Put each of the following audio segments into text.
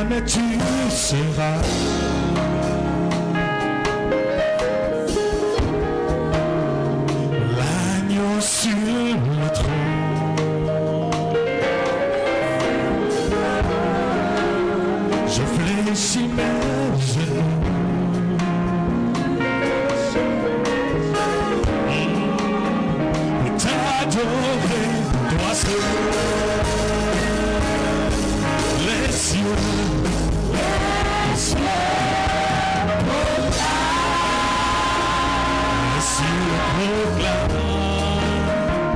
jamais tu seras. L'agneau sur le trône. Je fléchis mes genoux. T'adorer, toi seul. Les cieux proclament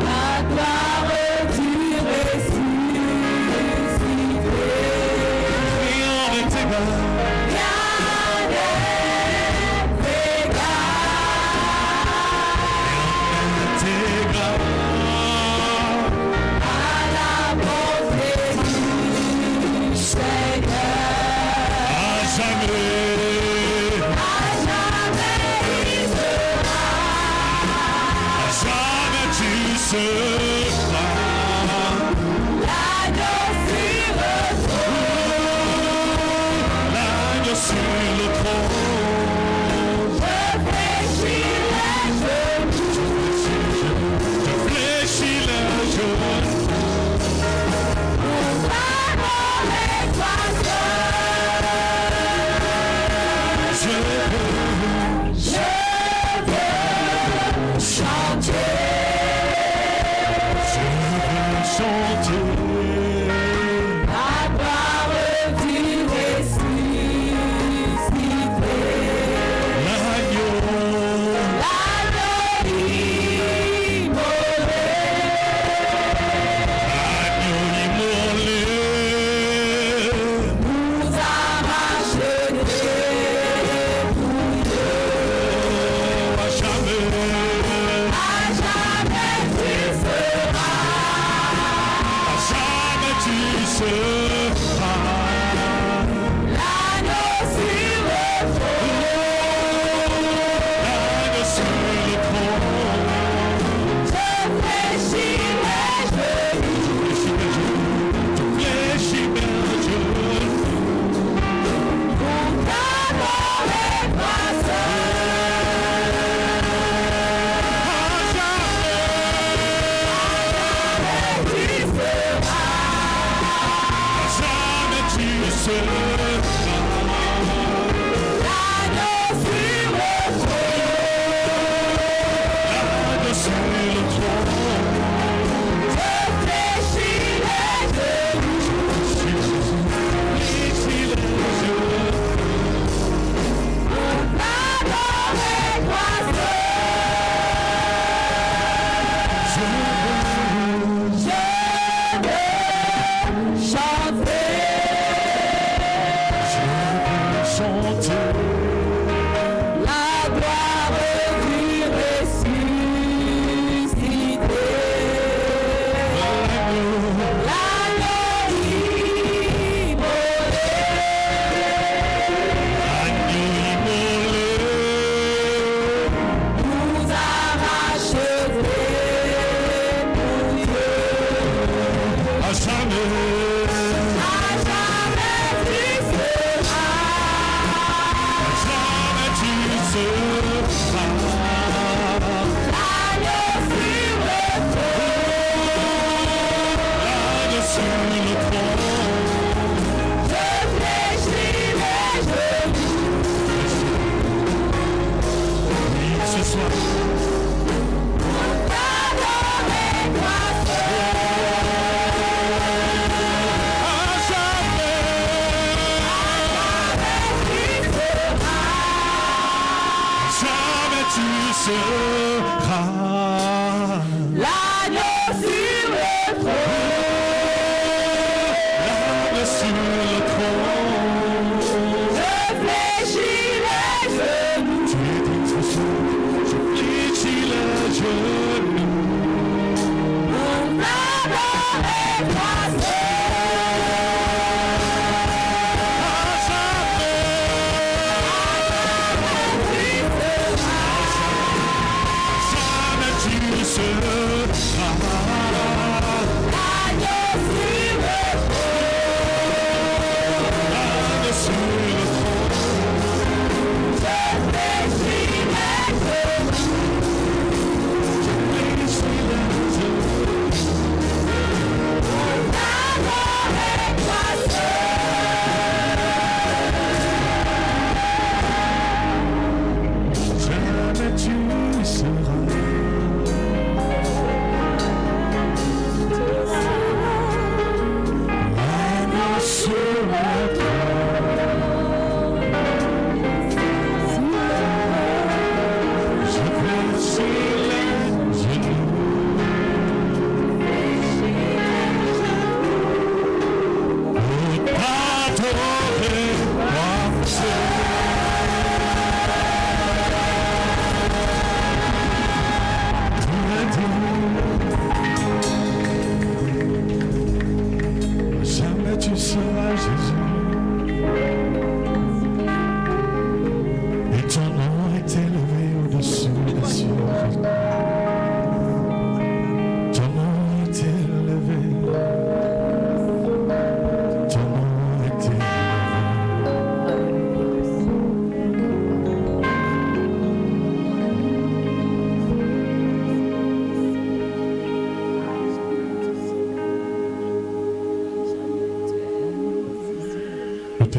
la gloire du ressuscité. Rien n'est égal. L'agneau sur le trône. Je fléchis les genoux.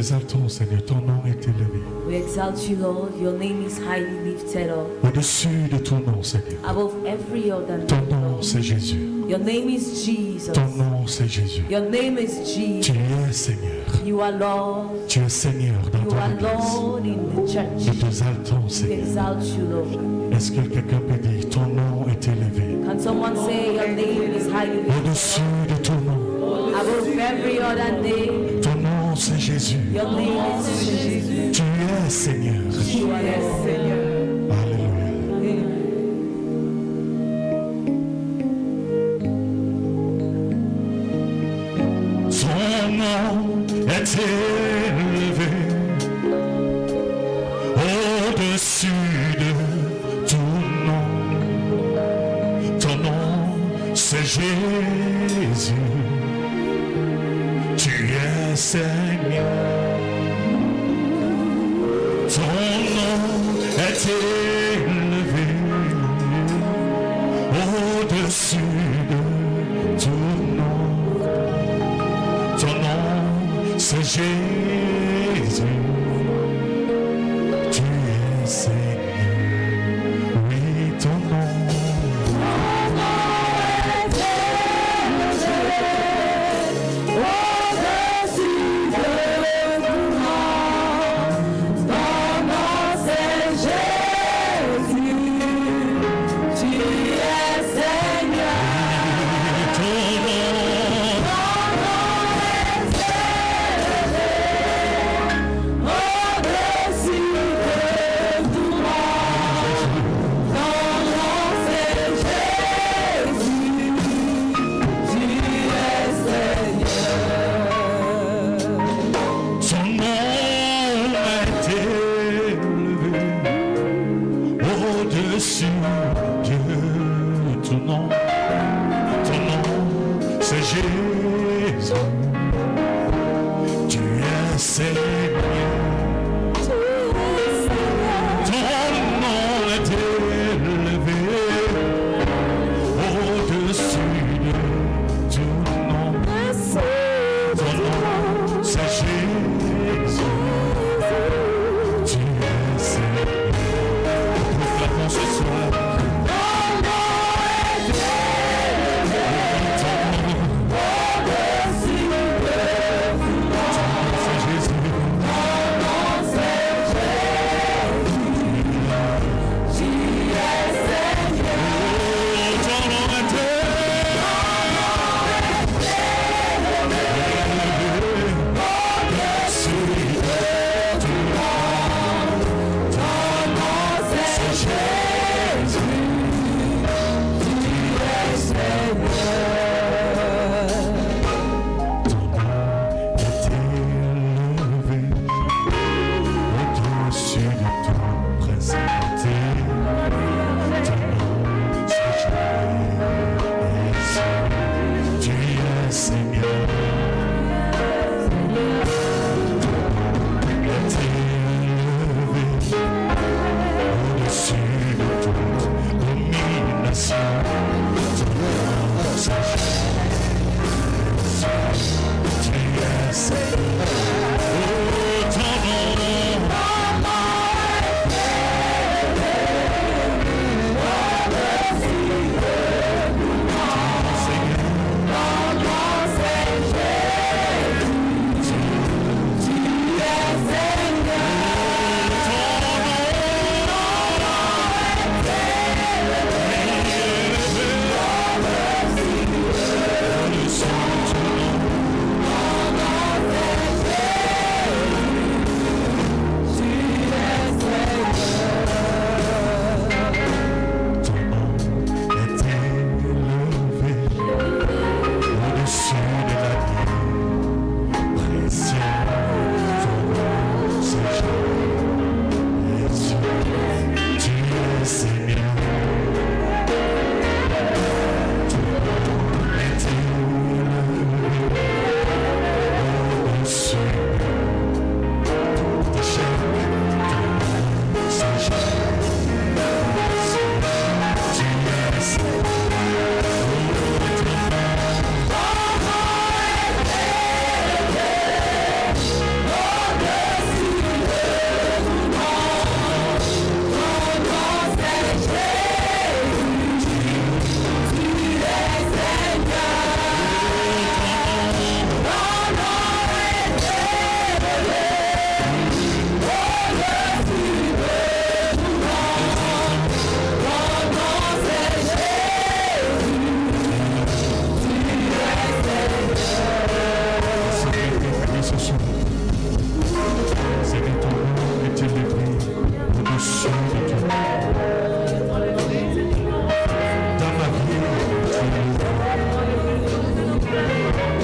t'exaltons, Seigneur, ton nom est élevé. We exalt you, Lord. Your name is highly lifted up. Au-dessus de tout nom, Seigneur. Above every other Ton name, nom, Lord. c'est Jésus. Your name is Jesus. Ton nom, c'est Jésus. Your name is Tu Jesus. es Seigneur. You are Lord. Tu es Seigneur dans You ton are église. Lord in the Nous church. t'exaltons, We Seigneur. exalt you, Lord. Est-ce que quelqu'un peut dire, ton nom est élevé? Can someone say your name is highly lifted Au-dessus up? de tout nom. Above every other name, Ton nom, c'est Jésus. your name is Jesus. Tu es Seigneur. You are Lord. Alléluia. Ton nom est élevé au-dessus de tout nom. Ton nom, c'est Jésus. Tu es Seigneur. Ton nom est élevé au-dessus de tout nom. Ton nom, c'est Jésus. Tu es Seigneur. Oui, ton nom. Au-dessus de tout nom, ton nom, c'est Jésus. Tu es Seigneur. Ton nom est élevé au-dessus de tout nom. Ton nom, c'est Jésus. Tu es Seigneur. Proclamons ce soir. C'est Jésus.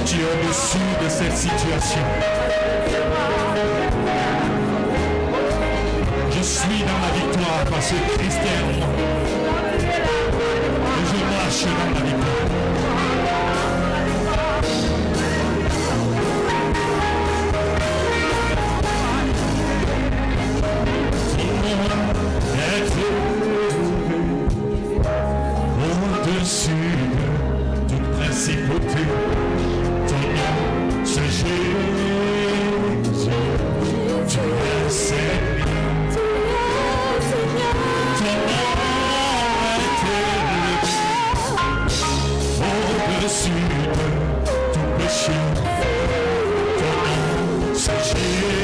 Tu es au-dessus de cette situation. Je suis dans la victoire parce que Christ est en moi. Et je marche dans la victoire. Au-dessus de toute principauté, ton nom c'est Jésus. Tu es Seigneur. Ton nom est élevé. Au-dessus de tout péché, ton nom c'est Jésus.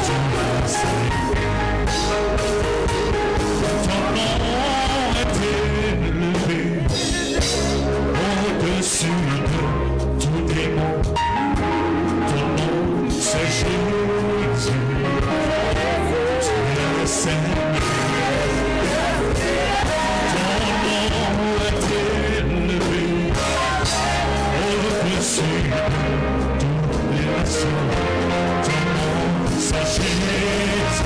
Tu es Seigneur. Ton nom est élevé au-dessus de tout démon. Ton nom c'est Jésus. Tu es Seigneur. Ton nom est élevé au-dessus de toutes les nations. Ton nom c'est Jésus.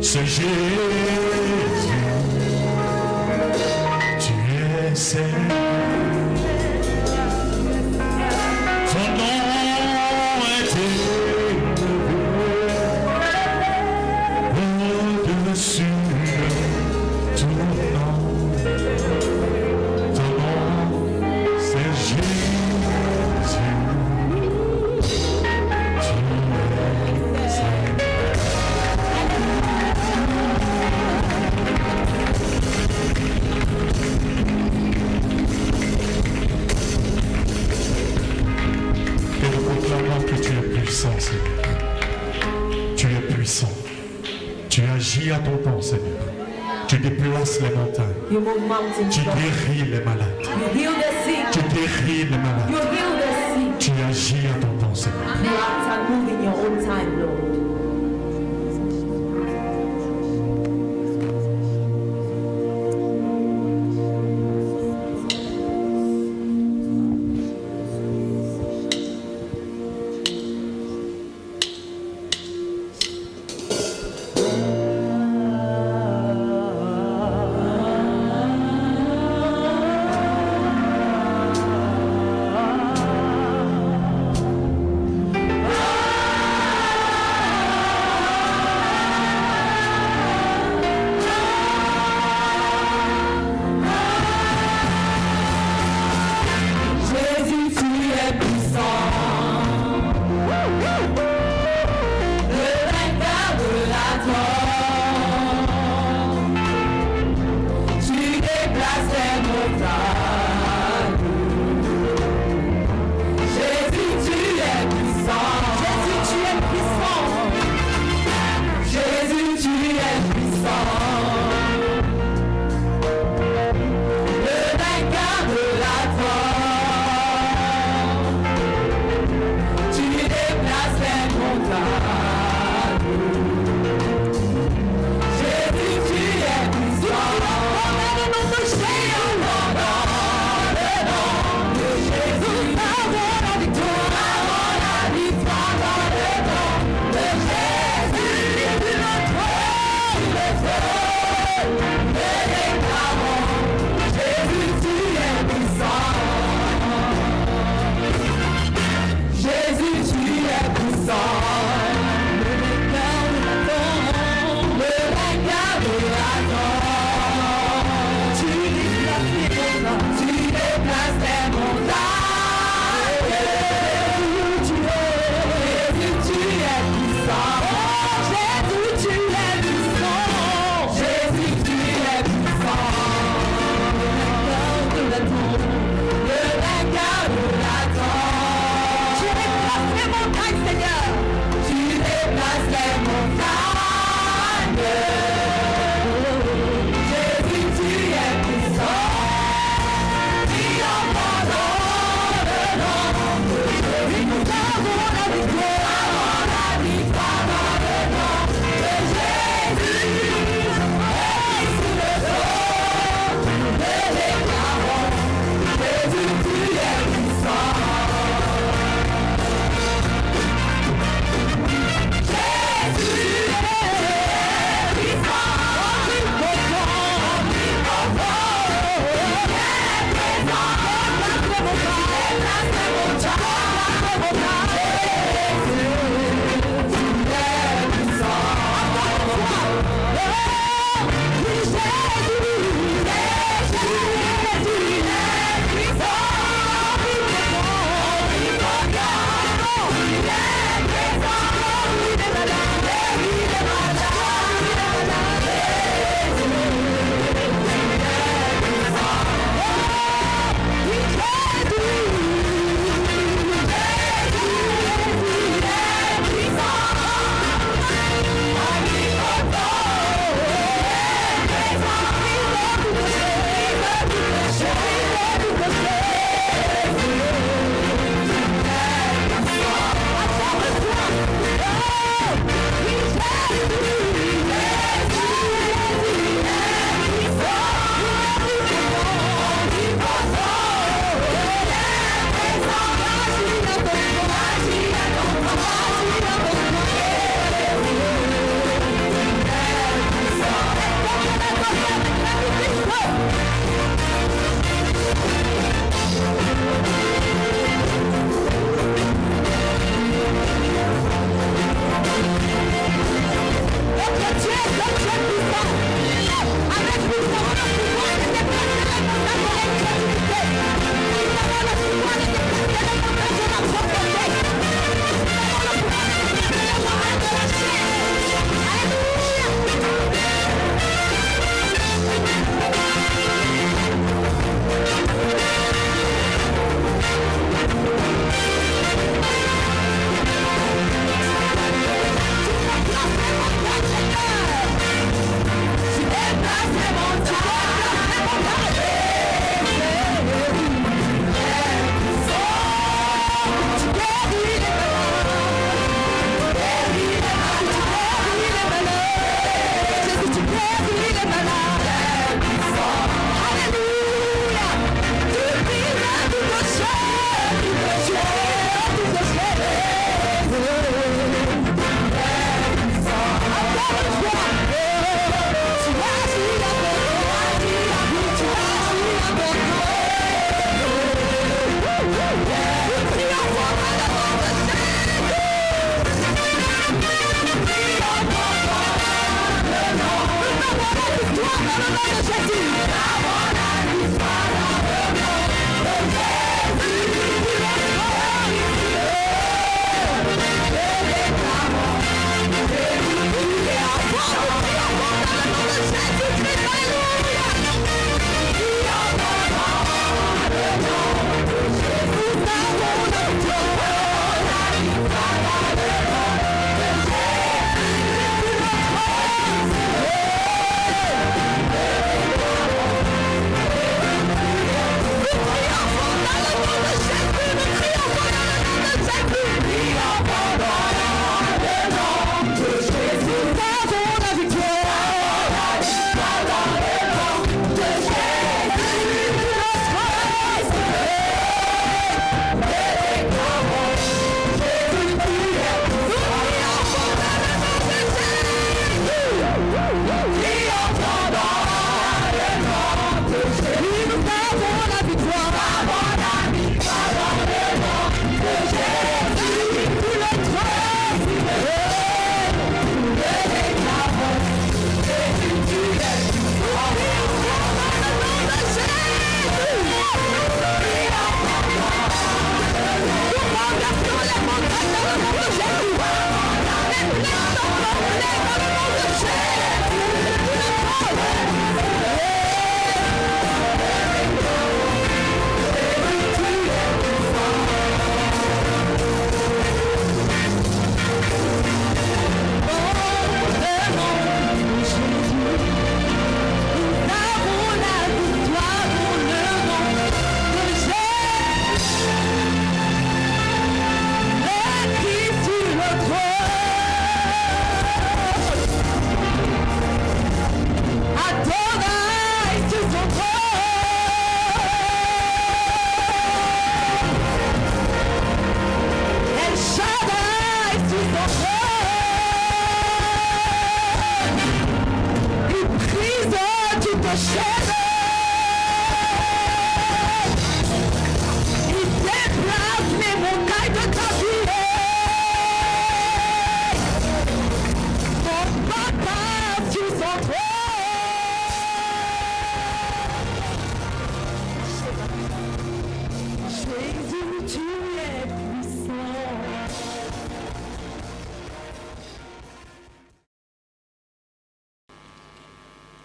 C'est Jésus, tu es Seigneur. Ton nom est élevé au-dessus de tout nom. Ton nom, c'est Jésus. Que tu es puissant, Seigneur. Tu es puissant. Tu agis à ton temps, Seigneur. Tu déplaces les montagnes. You move mountains, Tu Lord. guéris les malades. You heal the sick. Tu guéris les You malades. heal the sick. Tu agis à ton temps, Seigneur. You act and move in your own time, Lord.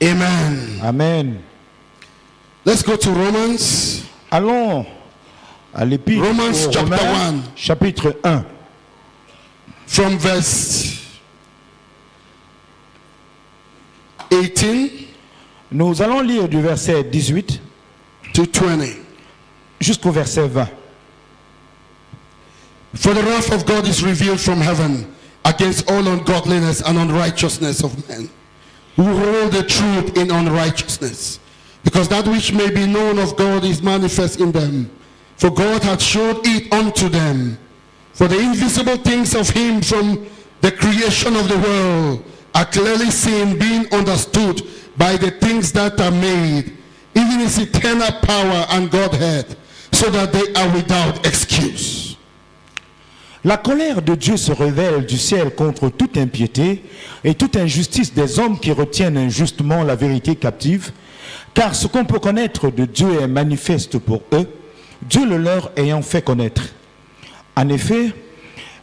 Amen. Amen. Let's go to Romans. Allons à l'épître Romans aux chapter Romains, 1. chapitre 1. From verse 18 Nous allons lire du verset 18 to 20. jusqu'au verset 20. For the wrath of God is revealed from heaven against all ungodliness and unrighteousness of men, who hold the truth in unrighteousness, because that which may be known of God is manifest in them. For God hath showed it unto them. For the invisible things of him from the creation of the world are clearly seen, being understood by the things that are made, even his eternal power and Godhead, so that they are without excuse. La colère de Dieu se révèle du ciel contre toute impiété et toute injustice des hommes qui retiennent injustement la vérité captive, car ce qu'on peut connaître de Dieu est manifeste pour eux, Dieu le leur ayant fait connaître. En effet,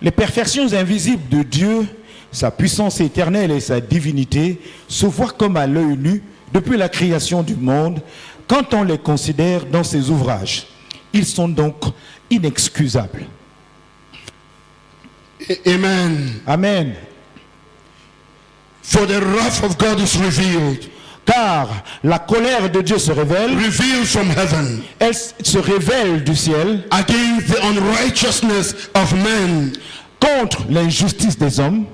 les perfections invisibles de Dieu, sa puissance éternelle et sa divinité, se voient comme à l'œil nu depuis la création du monde, quand on les considère dans ses ouvrages. Ils sont donc inexcusables. Amen. Amen. For the wrath of God is revealed. Car la colère de Dieu se révèle, Revealed from heaven elle se révèle du ciel against the unrighteousness of men, contre l'injustice des hommes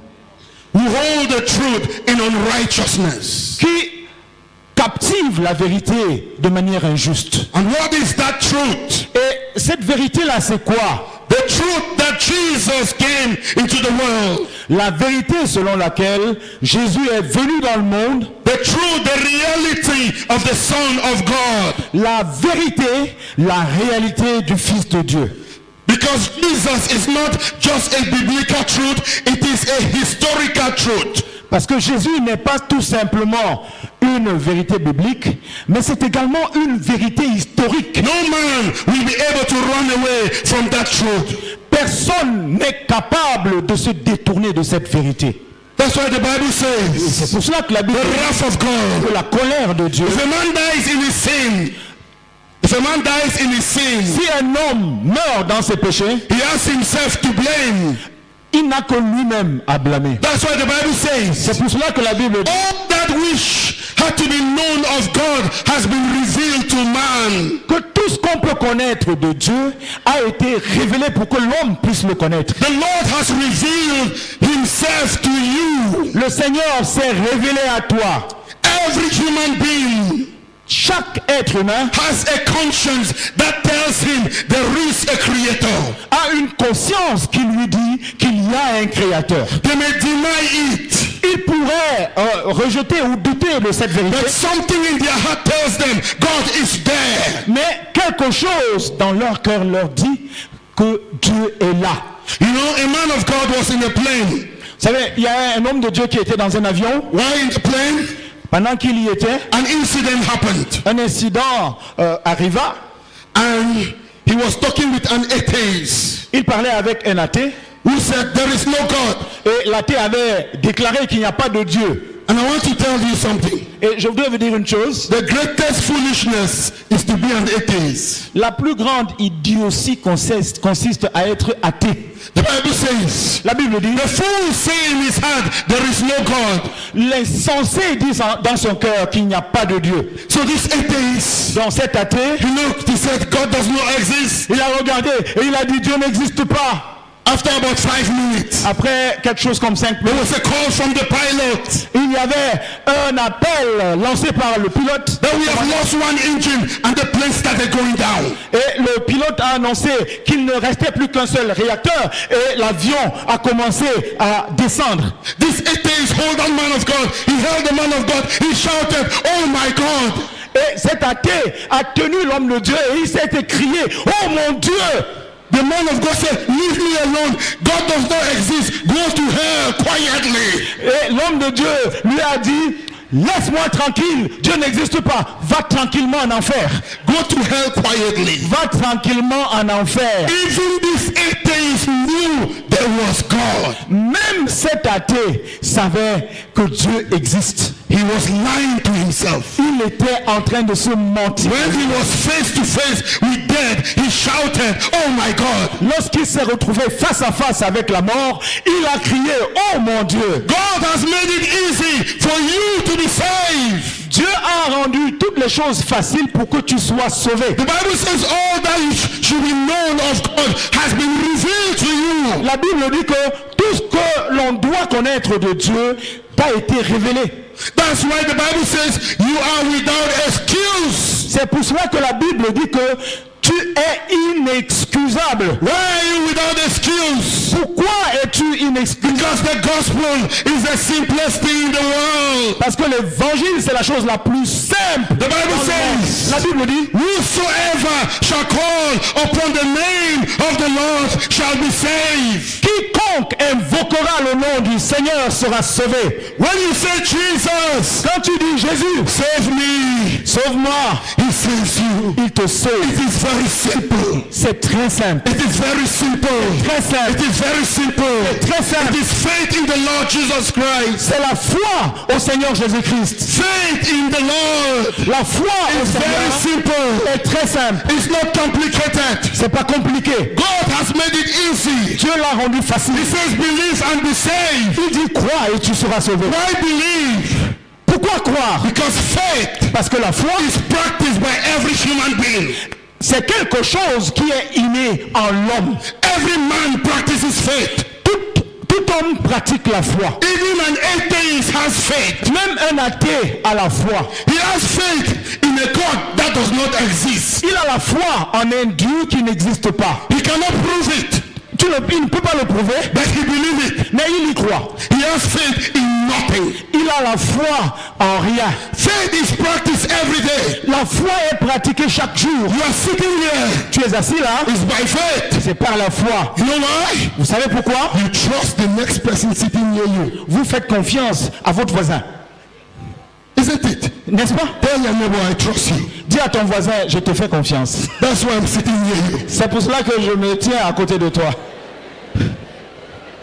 who hold the truth in unrighteousness. qui captivent la vérité de manière injuste. And what is that truth? Et cette vérité-là, c'est quoi? The truth that Jesus came into the world. La vérité selon laquelle Jésus est venu dans le monde, The truth, the reality of the Son of God. la vérité, la réalité du Fils de Dieu. Because Jesus is not just a biblical truth, it is a historical truth. Parce que Jésus n'est pas tout simplement une vérité biblique, mais c'est également une vérité historique. No man will be able to run away from that truth. Personne n'est capable de se détourner de cette vérité. That's why the Bible C'est says, pour cela que la Bible the dit wrath of God. que la colère de Dieu, If a man dies in his sin, if a man dies in his sin, si un homme meurt dans ses péchés, he has himself to blame. il n'a que lui-même à blâmer. That's why the Bible says, C'est pour cela que la Bible dit all that which had to be known of God has been revealed to man. que tout ce qu'on peut connaître de Dieu a été révélé pour que l'homme puisse le connaître. The Lord has revealed himself to you. Le Seigneur s'est révélé à toi. Every human being Chaque être humain has a conscience that tells him there is a creator. a une conscience qui lui dit qu'il y a un créateur. They may deny it, Il pourrait rejeter ou douter de cette vérité, but something in their heart tells them God is there. mais quelque chose dans leur cœur leur dit que Dieu est là. You know, a man of God was in a plane. Vous savez, il y a un homme de Dieu qui était dans un avion. While in the plane, Pendant qu'il y était, an incident happened, un incident arriva. and he was talking with an atheist. Il parlait avec un athée. who said there is no God. Et l'athée avait déclaré qu'il n'y a pas de Dieu. And I want to tell you something. Et je voudrais vous dire une chose. The greatest foolishness is to be an atheist. La plus grande idiotie consiste à être athée. The Bible says, La Bible dit, the fool say in his heart, there is no God. l'insensé dit dans son cœur qu'il n'y a pas de Dieu. So this atheist, Dans cet athée, he looked, he said, God does not exist. il a regardé et il a dit Dieu n'existe pas. After about 5 minutes, Après quelque chose comme 5 there minutes, was a call from the pilot il y avait un appel lancé par le pilote. that we have lost one engine and the plane started going down. Et le pilote a annoncé qu'il ne restait plus qu'un seul réacteur et l'avion a commencé à descendre. This atheist hold on man of God. He held the man of God. He shouted, oh my God. Et cet athée a tenu l'homme de Dieu et il s'est écrié, oh mon Dieu! The man of God said, leave me alone. God does not exist. Go to hell quietly. Et l'homme de Dieu lui a dit, laisse-moi tranquille, Dieu n'existe pas, va tranquillement en enfer. Go to hell quietly. Va tranquillement en enfer. Even this atheist knew there was God. Même cet athée savait que Dieu existe. He was lying to himself. Il était en train de se mentir. When he was face to face with death, he shouted, oh my God. Lorsqu'il s'est retrouvé face à face avec la mort, il a crié, oh mon Dieu! God has made it easy for you to be saved. Dieu a rendu toutes les choses faciles pour que tu sois sauvé. The Bible says all that should be known of God has been revealed to you. La Bible dit que tout ce que l'on doit connaître de Dieu t'a été révélé. That's why the Bible says you are without excuse. C'est pour cela que la Bible dit que tu es inexcusable. Why are you without excuse? Pourquoi es-tu inexcusable? Because the gospel is the simplest thing in the world. Parce que l'évangile c'est la chose la plus simple. The Bible says, La Bible dit, whosoever shall call upon the name of the Lord shall be saved. quiconque invoquera le nom du Seigneur sera sauvé. When you say Jesus, Quand tu dis Jésus, save me, sauve-moi, he saves you. il te sauve. It is very simple. C'est très simple. It is very simple. Très simple. It is very simple. Très simple. It is faith in the Lord Jesus Christ. C'est la foi au Seigneur Jésus-Christ. Faith in the Lord La foi au is very Seigneur simple. est très simple. It's not complicated. C'est pas compliqué. God has made it easy. Dieu l'a rendu facile. He says, believe and be saved. Il dit crois et tu seras sauvé. Why believe? Pourquoi croire? Because faith Parce que la foi, is practiced by every human being. c'est quelque chose qui est inné en l'homme. Every man practices faith. Tout homme pratique la foi. Even an atheist has faith. Même un athée a la foi. He has faith in a God that does not exist. Il a la foi en un Dieu qui n'existe pas. He cannot prove it, Il ne peut pas le prouver, but he believes it. mais il y croit. He has faith in nothing. Il a la foi en rien. Faith is practiced every day. La foi est pratiquée chaque jour. You are sitting here. Tu es assis là, It's by faith. c'est par la foi. You know why? Vous savez pourquoi? You trust the next person sitting near you. Vous faites confiance à votre voisin. Isn't it? N'est-ce pas? Tell your neighbor, I trust you. Dis à ton voisin, je te fais confiance. That's why I'm sitting near you. C'est pour cela que je me tiens à côté de toi.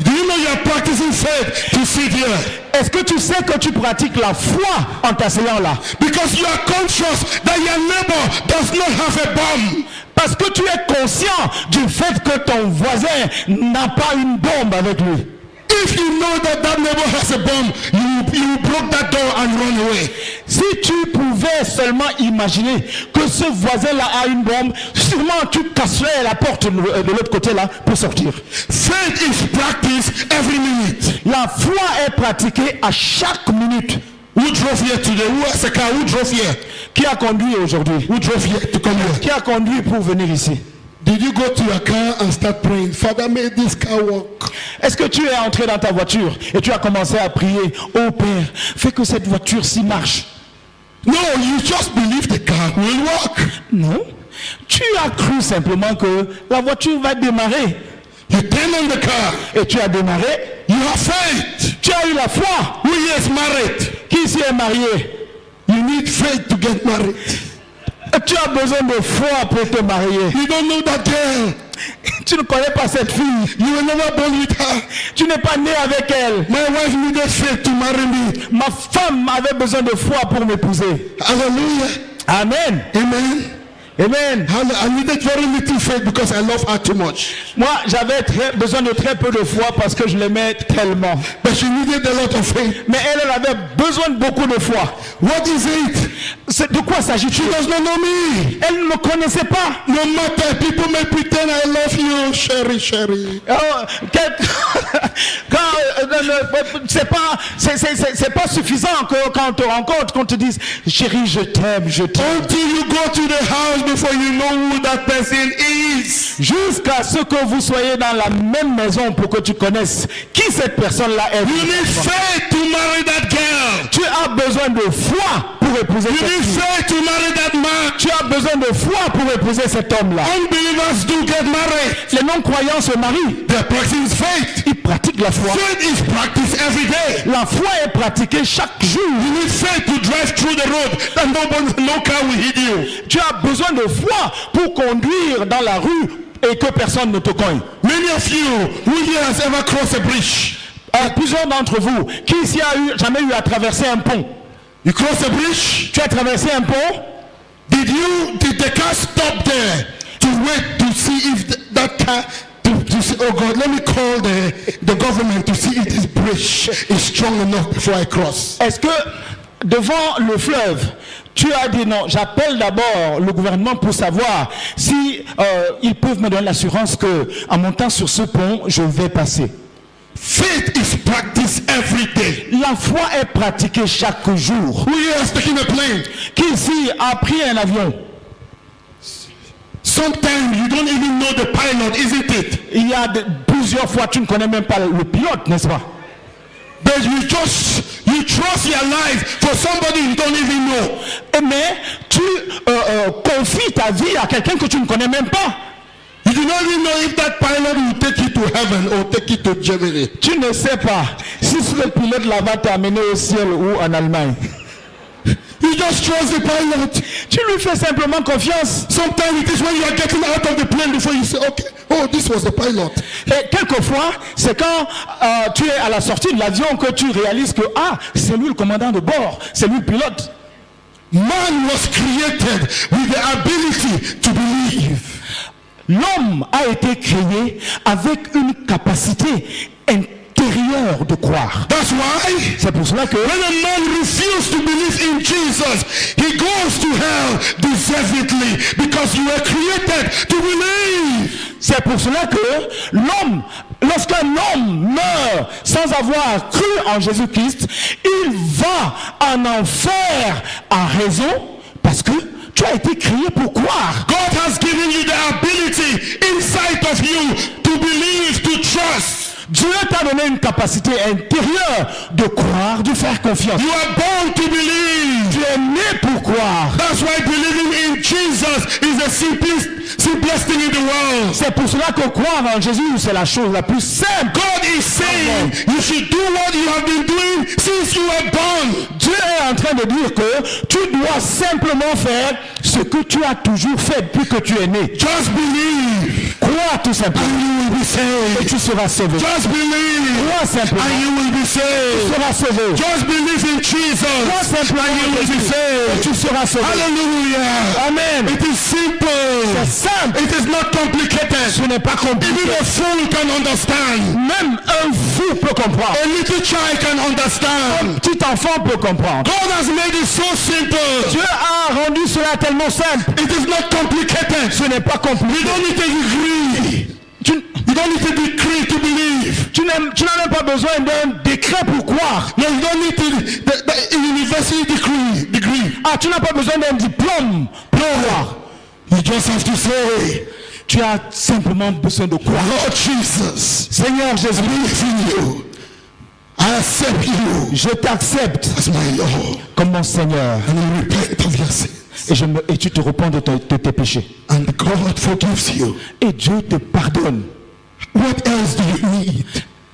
Do you know you are practicing faith to sit here? Est-ce que tu sais que tu pratiques la foi en t'asseyant là? Because you are conscious that your neighbor does not have a bomb. Parce que tu es conscient du fait que ton voisin n'a pas une bombe avec lui. If you know that that neighbor has a bomb, you broke that door and run away. Si tu pouvais seulement imaginer que ce voisin-là a une bombe, sûrement tu casserais la porte de l'autre côté là pour sortir. Faith is practiced every minute. La foi est pratiquée à chaque minute. Who drove here today? Who has a car? Who drove here? Qui a conduit aujourd'hui? Who drove here to come here? Qui a conduit pour venir ici? Did you go to your car and start praying, Father, may this car work? Est-ce que tu es entré dans ta voiture et tu as commencé à prier, oh Père, fais que cette voiture-ci marche? No, you just believe the car will work. Non. Tu as cru simplement que la voiture va démarrer. You turn on the car. Et tu as démarré. You have faith. Tu as eu la foi. Who here is married? Qui ici est marié? You need faith to get married. Tu as besoin de foi pour te marier. You don't know that girl. Tu ne connais pas cette fille. You were never born with her. Tu n'es pas né avec elle. My wife needed faith to marry me. Ma femme avait besoin de foi pour m'épouser. Hallelujah. Amen. Amen. Amen. I needed very little faith because I love her too much. Moi, j'avais besoin de très peu de foi parce que je l'aimais tellement. But she needed a lot of faith. Mais elle avait besoin de beaucoup de foi. What is it? De quoi s'agit-il? She does not know me. Elle ne me connaissait pas. No matter, people may pretend I love you, Sherry. C'est pas suffisant que quand on te rencontre, qu'on te dise chérie, je t'aime. Until you go to the house before you know who that person is. Jusqu'à ce que vous soyez dans la même maison pour que tu connaisses qui cette personne-là est. You need faith to marry that girl. Tu as besoin de foi pour épouser You cette need fille. faith to marry that man. Tu as besoin de foi pour épouser cet homme-là. Unbelievers do get married. Les non-croyants se marient. They practice faith. Ils pratiquent la foi. Faith is practiced every day. La foi est pratiquée chaque jour. You need faith to drive through the road that no car will hit you. Tu as besoin de foi pour conduire dans la rue et que personne ne te cogne. Many of you who here has ever crossed a bridge. Plusieurs d'entre vous, qui ici a jamais eu à traverser un pont? You cross a bridge. Tu as traversé un pont? Did the car stop there to wait to see if that car to say, oh God, let me call the government to see if this bridge is strong enough before I cross? Est-ce que devant le fleuve, tu as dit non, j'appelle d'abord le gouvernement pour savoir si ils peuvent me donner l'assurance que en montant sur ce pont, je vais passer. Faith is practiced every day. La foi est pratiquée chaque jour. Who here has taken a plane? Qui ici a pris un avion? Sometimes you don't even know the pilot, isn't it? Il y a plusieurs fois tu ne connais même pas le pilote, n'est-ce pas? But you trust your life for somebody you don't even know. Mais tu confies ta vie à quelqu'un que tu ne connais même pas. You do not even know if that pilot will take you to heaven or take you to Germany. Tu ne sais pas si ce pilote là va t'amener au ciel ou en Allemagne. You just trust the pilot. Tu lui fais simplement confiance. Sometimes it is when you are getting out of the plane before you say, okay, oh, this was the pilot. Et quelquefois, c'est quand tu es à la sortie de l'avion que tu réalises que c'est lui le commandant de bord, c'est lui le pilote. Man was created with the ability to believe. L'homme a été créé avec une capacité intérieure de croire. That's why C'est pour cela que when a man refuses to believe in Jesus, he goes to hell deservedly because you were created to believe. C'est pour cela que l'homme, lorsqu'un homme meurt sans avoir cru en Jésus-Christ, il va en enfer à raison parce que tu as été créé pour croire. God has given you the ability inside of you to believe, to trust. Dieu t'a donné une capacité intérieure de croire, de faire confiance. You are born to believe. Tu es né pour croire. That's why believing in Jesus is the simplest thing in the world. C'est pour cela que croire en Jésus, c'est la chose la plus simple. God is saying you should do what you have been doing since you were born. Dieu est en train de dire que tu dois simplement faire ce que tu as toujours fait depuis que tu es né. Just believe. Crois tout simplement. And you will be saved. Et tu seras sauvé. Just believe. Crois simplement. And you will be Tu saved. seras sauvé. Just believe in Crois Jesus. simplement And you will be et saved. tu seras sauvé. Hallelujah. Amen. It is simple. C'est simple. It is not complicated. Ce n'est pas compliqué. Even a fool can understand. Même un fou peut comprendre. A little child can understand. Petit enfant peut comprendre. God has made it so simple. Dieu a rendu cela tellement simple. It is not complicated. Ce n'est pas You compliqué. don't need a degree. You don't need a decree to believe. Tu n'as même pas besoin d'un décret pour croire. No, you don't need the university degree. Tu n'as pas besoin d'un diplôme pour croire. You just have to say, Tu as simplement besoin de croire. Lord Jesus, Seigneur Jésus, I believe in you. I accept you je t'accepte as my Lord. comme mon Seigneur. And you repent of your sins. Et tu te repens de tes péchés. And God forgives you. Et Dieu te pardonne. What else do you need?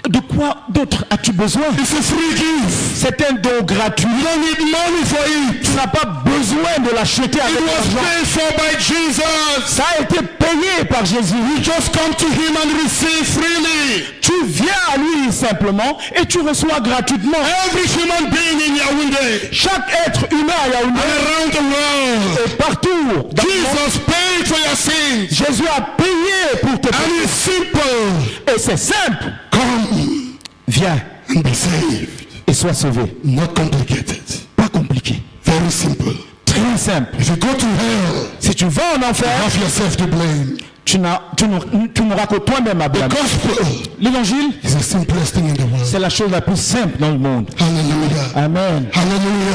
De quoi d'autre as-tu besoin? It's a free gift. C'est un don gratuit. You don't need money for it. Tu n'as pas besoin de l'acheter avec It was l'argent. paid for by Jesus. Ça a été payé par Jésus. You just come to him and receive freely. Tu viens à lui simplement et tu reçois gratuitement. Every human being in Yaoundé Chaque être humain à Yaoundé and around the world, et partout dans le monde, Jesus paid for your sins. Jésus a payé pour tes And péchés. it's simple. Et c'est simple. Come Viens and be saved. et sois sauvé. Not complicated. Pas compliqué. Very simple. Très simple. If you go to hell, Si tu vas en enfer, have yourself to blame. tu n'auras que toi-même à The blâmer. gospel L'évangile, is the simplest thing in the world. c'est la chose la plus simple dans le monde. Hallelujah. Amen. Hallelujah.